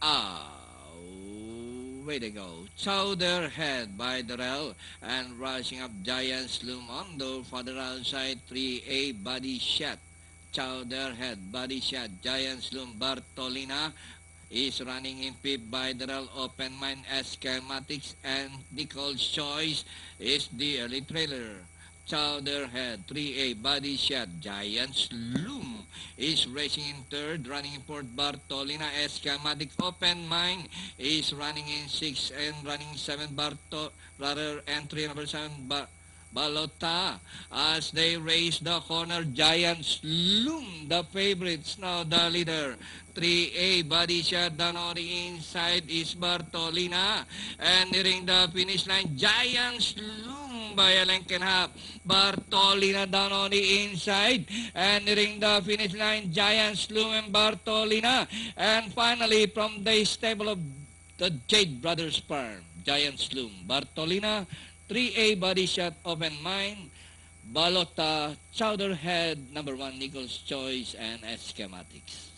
Ah, way to go. Chowderhead by Darrell and rushing up Giants loom on door for the outside 3A body shot. Chowderhead body shot. Giants loom Bartolina is running in fifth by Darrell Open Mind as Schematics and Nicole's Choice is the early trailer. Chowderhead 3A body shot. Giants loom is racing in third, running in fourth. Bartolina Schematic Open Mind is running in sixth and running seven. Entry number seven. Balota as they race the corner. Giants loom the favorites, now the leader. 3A body shot down on the inside is Bartolina and nearing the finish line. Giants loom by a length and a half. Bartolina down on the inside and nearing the finish line. Giants loom and Bartolina, and finally from the stable of the Jade Brothers Farm, Giants loom Bartolina, 3A body shot Open Mind, Balota, Chowderhead, number 1 Nichols Choice, and Schematics.